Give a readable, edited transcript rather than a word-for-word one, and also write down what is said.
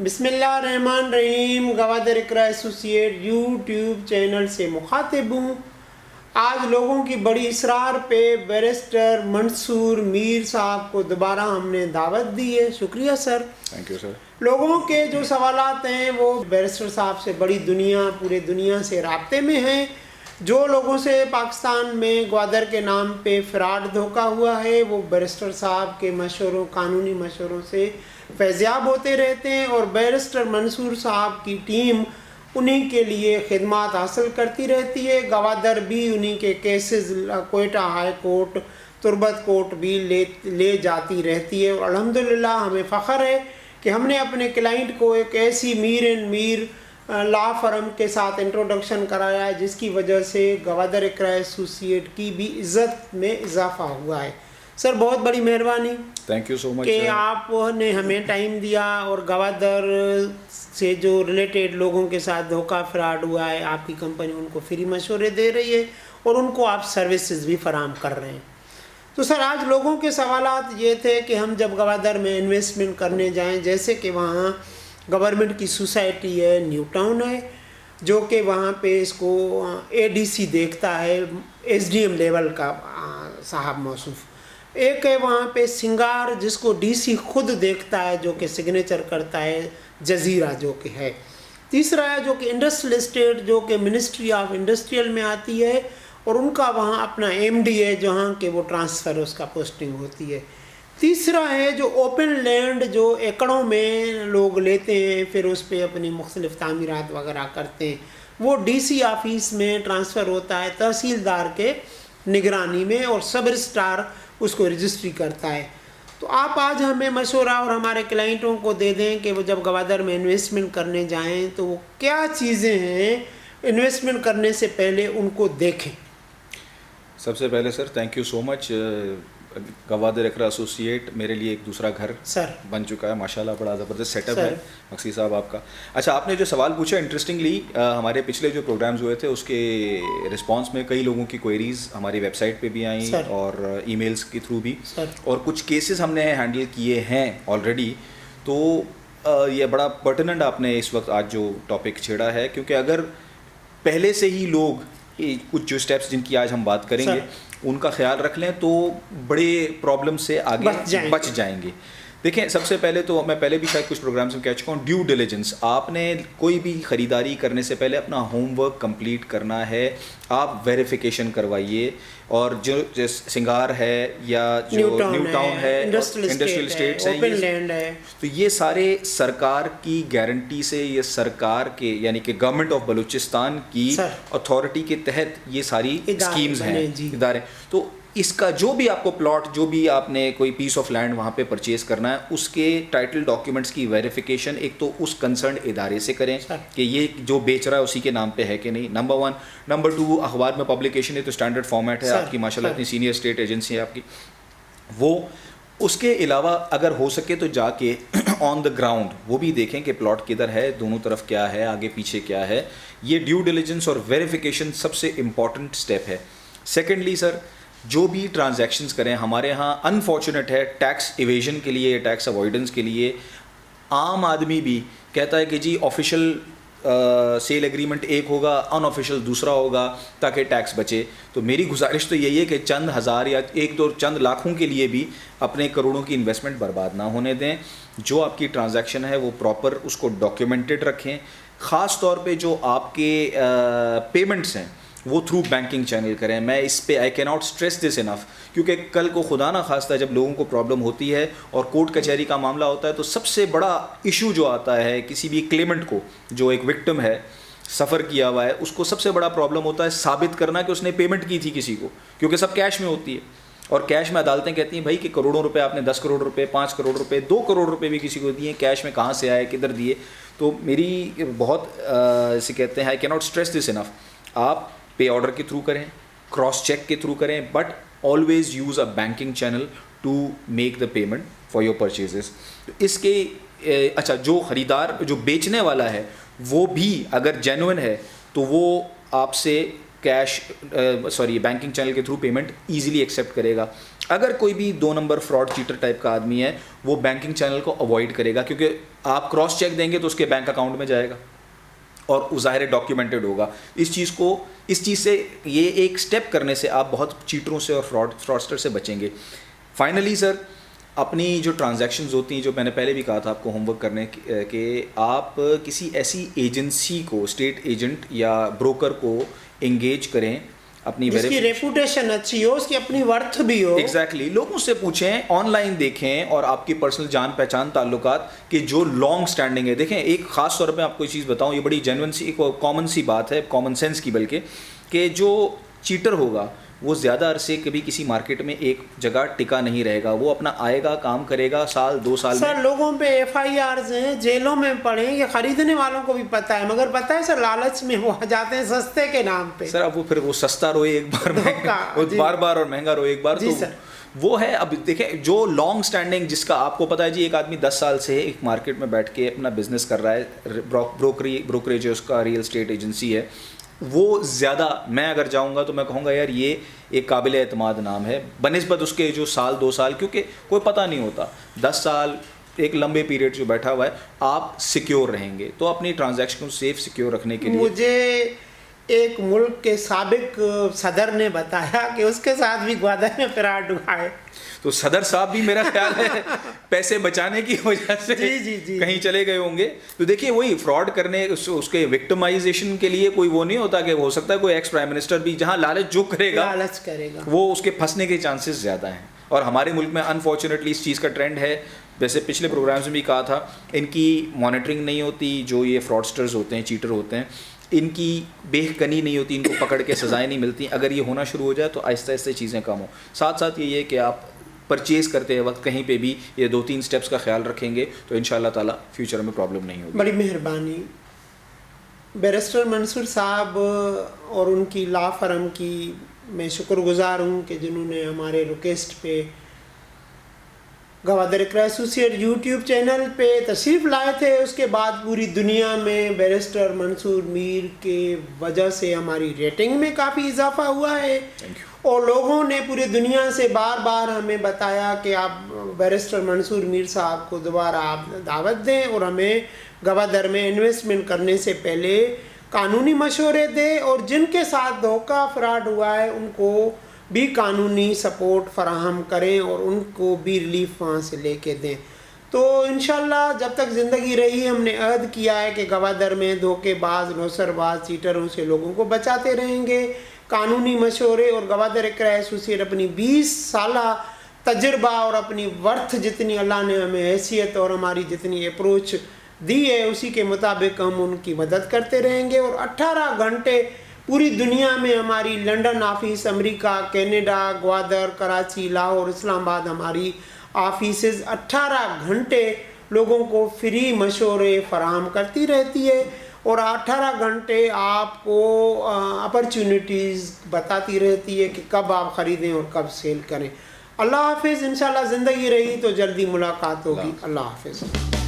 बिस्मिल्लाहिर्रहमानिर्रहीम। Gwadar Iqra associate YouTube channel से मुखातिब हूँ। आज लोगों की बड़ी इसरार पे बैरिस्टर मंसूर मीर साहब को दोबारा हमने दावत दी है। शुक्रिया सर। Thank you sir. लोगों के जो सवालात हैं वो बैरिस्टर साहब से बड़ी पूरे दुनिया से राब्ते में हैं। जो लोगों से पाकिस्तान में ग्वादर के नाम पे फ्रॉड धोखा हुआ है वो बैरिस्टर साहब के मशवरों, कानूनी मशवरों से फैज़याब होते रहते हैं और बैरिस्टर मंसूर साहब की टीम उन्हीं के लिए खिदमात हासिल करती रहती है। गवादर भी उन्हीं के cases Quetta high court, Turbat court भी ले जाती रहती है और अल्हम्दुलिल्लाह हमें फ़ख्र है कि हमने अपने क्लाइंट को एक ऐसी Mir and Mir law firm के साथ इंट्रोडक्शन कराया है जिसकी वजह से गवादर इकरा एसोसिएट की भी इज़्ज़त में इजाफा हुआ है। सर बहुत बड़ी मेहरबानी, थैंक यू सो मच कि आपने हमें टाइम दिया और गवादर से जो रिलेटेड लोगों के साथ धोखा फ्रॉड हुआ है आपकी कंपनी उनको फ्री मशवरे दे रही है और उनको आप सर्विसेज भी फराहम कर रहे हैं। तो सर आज लोगों के सवालात ये थे कि हम जब गवादर में इन्वेस्टमेंट करने जाएं, जैसे कि वहाँ गवर्नमेंट की सोसाइटी है, न्यू टाउन है, जो कि वहाँ पे इसको एडीसी देखता है, एसडीएम लेवल का साहब मौसूफ, एक है वहाँ पे सिंगार जिसको डीसी खुद देखता है जो कि सिग्नेचर करता है, जजीरा जो कि है, तीसरा है जो कि इंडस्ट्रियल एस्टेट जो कि मिनिस्ट्री ऑफ इंडस्ट्रियल में आती है और उनका वहाँ अपना एमडी है जहाँ के वो ट्रांसफ़र उसका पोस्टिंग होती है, तीसरा है जो ओपन लैंड जो एकड़ों में लोग लेते हैं फिर उस पर अपनी मुख्तलिफ तामीरात वगैरह करते हैं, वो डीसी ऑफिस में ट्रांसफ़र होता है तहसीलदार के निगरानी में और सब रजिस्ट्रार उसको रजिस्ट्री करता है। तो आप आज हमें मशवरा और हमारे क्लाइंटों को दे दें कि वो जब गवादर में इन्वेस्टमेंट करने जाएं तो वो क्या चीज़ें हैं इन्वेस्टमेंट करने से पहले उनको देखें। सबसे पहले sir thank you so much. Gwadar Iqra associate मेरे लिए एक दूसरा घर सर बन चुका है माशाल्लाह, बड़ा ज़बरदस्त सेटअप है मक्सी साहब आपका। अच्छा, आपने जो सवाल पूछा इंटरेस्टिंगली हमारे पिछले जो प्रोग्राम्स हुए थे उसके रिस्पांस में कई लोगों की क्वेरीज हमारी वेबसाइट पे भी आई और ईमेल्स के थ्रू भी, और कुछ केसेस हमने हैंडल किए हैं ऑलरेडी। तो ये बड़ा पर्टिनेंट आपने इस वक्त आज जो टॉपिक छेड़ा है, क्योंकि अगर पहले से ही लोग कुछ जो स्टेप्स जिनकी आज हम बात करेंगे उनका ख्याल रख लें तो बड़े प्रॉब्लम से आगे बच जाएंगे। देखें, सबसे पहले तो मैं पहले भी शायद कुछ प्रोग्राम्स में कह चुका हूँ, ड्यू डिलिजेंस। आपने कोई भी ख़रीदारी करने से पहले अपना होमवर्क कंप्लीट करना है। आप वेरिफिकेशन करवाइए और जो सिंगार है या जो न्यू टाउन है, इंडस्ट्रियल स्टेट्स है, तो ये सारे सरकार की गारंटी से, ये सरकार के यानी कि गवर्नमेंट ऑफ बलूचिस्तान की अथॉरिटी के तहत ये सारी स्कीम्स हैं, इदारे। तो इसका जो भी आपको प्लॉट, जो भी आपने कोई पीस ऑफ लैंड वहाँ पे परचेज़ करना है, उसके टाइटल डॉक्यूमेंट्स की वेरिफिकेशन एक तो उस कंसर्न इदारे से करें कि ये जो बेच रहा है उसी के नाम पे है कि नहीं, नंबर 1। नंबर 2, अखबार में पब्लिकेशन है तो स्टैंडर्ड फॉर्मेट है आपकी, माशाल्लाह इतनी सीनियर स्टेट एजेंसी है आपकी वो। उसके अलावा अगर हो सके तो जाके ऑन द ग्राउंड वो भी देखें कि प्लॉट किधर है, दोनों तरफ क्या है, आगे पीछे क्या है। ये ड्यू डिलिजेंस और वेरिफिकेशन सबसे इम्पॉर्टेंट स्टेप है। सेकेंडली सर, जो भी ट्रांजैक्शंस करें, हमारे यहाँ अनफॉर्चुनेट है टैक्स इवेजन के लिए, टैक्स अवॉइडेंस के लिए आम आदमी भी कहता है कि जी ऑफिशियल सेल एग्रीमेंट एक होगा, अनऑफिशियल दूसरा होगा ताकि टैक्स बचे। तो मेरी गुजारिश तो यही है कि चंद हज़ार या एक दो चंद लाखों के लिए भी अपने करोड़ों की इन्वेस्टमेंट बर्बाद ना होने दें। जो आपकी ट्रांजैक्शन है वो प्रॉपर उसको डॉक्यूमेंटेड रखें। ख़ास तौर पे जो आपके पेमेंट्स हैं वो थ्रू बैंकिंग चैनल करें। मैं इस पे आई can not stress this enough, क्योंकि कल को खुदा ना खास्ता जब लोगों को प्रॉब्लम होती है और कोर्ट कचहरी का मामला होता है तो सबसे बड़ा इशू जो आता है किसी भी क्लेमेंट को, जो एक विक्टिम है, सफ़र किया हुआ है, उसको सबसे बड़ा प्रॉब्लम होता है साबित करना कि उसने पेमेंट की थी किसी को, क्योंकि सब कैश में होती है और कैश में अदालतें कहती हैं भाई कि करोड़ों रुपए आपने 10 करोड़ रुपए, 5 करोड़ रुपए, 2 करोड़ रुपए भी किसी को दिए, कैश में कहाँ से आए, किधर दिए। तो मेरी बहुत इसे कहते हैं I can not stress this enough, आप पे ऑर्डर के थ्रू करें, क्रॉस चेक के थ्रू करें, but always use a banking channel to make the payment for your purchases. इसके अच्छा, जो ख़रीदार, जो बेचने वाला है वो भी अगर जेन्युइन है तो वो आपसे कैश बैंकिंग चैनल के थ्रू पेमेंट ईजिली एक्सेप्ट करेगा। अगर कोई भी 2 नंबर फ्रॉड चीटर टाइप का आदमी है, वो बैंकिंग चैनल को अवॉइड करेगा, क्योंकि आप क्रॉस चेक देंगे तो उसके बैंक अकाउंट में जाएगा और ज़ाहिर डॉक्यूमेंटेड होगा। इस चीज़ से ये एक स्टेप करने से आप बहुत चीटरों से और फ्रॉडस्टर से बचेंगे। फाइनली सर, अपनी जो ट्रांजैक्शंस होती हैं, जो मैंने पहले भी कहा था आपको होमवर्क करने के, आप किसी ऐसी एजेंसी को, स्टेट एजेंट या ब्रोकर को एंगेज करें, अपनी जिसकी रेपुटेशन अच्छी हो, उसकी अपनी वर्थ भी हो। एग्जैक्टली लोगों से पूछें, ऑनलाइन देखें, और आपकी पर्सनल जान पहचान ताल्लुकात कि जो लॉन्ग स्टैंडिंग है। देखें, एक ख़ास तौर पे आपको एक चीज़ बताऊं, ये बड़ी जेन्युइन सी, एक कॉमन सी बात है, कॉमन सेंस की बल्कि, कि जो चीटर होगा वो ज़्यादा अरसे कभी किसी मार्केट में एक जगह टिका नहीं रहेगा। वो अपना आएगा, काम करेगा, साल 2 साल सर में। लोगों पे FIRs हैं, जेलों में पड़े हैं, ये खरीदने वालों को भी पता है, मगर पता है सर, लालच में वो जाते हैं सस्ते के नाम पे। सर अब वो फिर वो सस्ता रोए एक बार, बार और महंगा रोए एक बार, तो सर वो है। अब देखें, जो लॉन्ग स्टैंडिंग, जिसका आपको पता है जी, एक आदमी 10 साल से एक मार्केट में बैठ के अपना बिजनेस कर रहा है, ब्रोकरेज है उसका, रियल एस्टेट एजेंसी है, वो ज़्यादा, मैं अगर जाऊंगा तो मैं कहूँगा यार ये एक काबिल एतमाद नाम है बनिस्बत उसके जो साल 2 साल, क्योंकि कोई पता नहीं होता, 10 साल एक लंबे पीरियड जो बैठा हुआ है, आप सिक्योर रहेंगे। तो अपनी ट्रांजैक्शन को सेफ सिक्योर रखने के लिए, मुझे एक मुल्क के साबिक सदर ने बताया कि उसके साथ भी ग्वादर में फ्रॉड हुआ है। तो सदर साहब भी मेरा ख्याल है पैसे बचाने की वजह से जी। कहीं चले गए होंगे। तो देखिए, वही फ्रॉड करने, उसके विक्टिमाइजेशन के लिए कोई वो नहीं होता कि हो सकता है कोई एक्स प्राइम मिनिस्टर भी, जहां लालच जो करेगा वो उसके फंसने के चांसेस ज़्यादा हैं। और हमारे मुल्क में अनफॉर्चुनेटली इस चीज़ का ट्रेंड है, वैसे पिछले प्रोग्राम्स में भी कहा था, इनकी मॉनिटरिंग नहीं होती, जो ये फ्रॉडस्टर्स होते हैं, चीटर होते हैं, इनकी बेहकनी नहीं होती, इनको पकड़ के सजाएं नहीं मिलती। अगर ये होना शुरू हो जाए तो आहिस्ता आहिस्ता चीज़ें कम हो। साथ साथ ये है कि आप परचेज़ करते वक्त कहीं पे भी ये 2-3 स्टेप्स का ख्याल रखेंगे तो इंशाल्लाह ताला फ्यूचर में प्रॉब्लम नहीं होगी। बड़ी मेहरबानी बैरिस्टर मंसूर साहब और उनकी लॉ फर्म की मैं शुक्रगुजार हूँ कि जिन्होंने हमारे रिक्वेस्ट पे Gwadar Iqra associate YouTube channel पे तशरीफ़ लाए थे। उसके बाद पूरी दुनिया में बैरिस्टर मंसूर मीर के वजह से हमारी रेटिंग में काफ़ी इजाफा हुआ है और लोगों ने पूरी दुनिया से बार बार हमें बताया कि आप बैरिस्टर मंसूर मीर साहब को दोबारा आप दावत दें और हमें गवादर में इन्वेस्टमेंट करने से पहले कानूनी मशवरे दें और जिनके साथ धोखा फ्रॉड हुआ है उनको भी कानूनी सपोर्ट फराहम करें और उनको भी रिलीफ वहाँ से लेके दें। तो इंशाल्लाह जब तक ज़िंदगी रही हमने अहद किया है कि गवादर में धोखेबाज, नौसरबाज, चीटरों से लोगों को बचाते रहेंगे। कानूनी मशवरे और गवादर इकरा एसोसिएट अपनी 20 साला तजुर्बा और अपनी वर्थ जितनी अल्लाह ने हमें हैसियत और हमारी जितनी अप्रोच दी है उसी के मुताबिक हम उनकी मदद करते रहेंगे। और 18 घंटे पूरी दुनिया में हमारी London office, America, Canada, Gwadar, Karachi, Lahore, Islamabad हमारी ऑफिसेज 18 घंटे लोगों को फ्री मशवरे फराहम करती रहती है और 18 घंटे आपको अपॉर्चुनिटीज़ बताती रहती है कि कब आप ख़रीदें और कब सेल करें। अल्लाह हाफिज़। इंशाल्लाह ज़िंदगी रही तो जल्दी मुलाकात होगी। अल्लाह हाफिज़।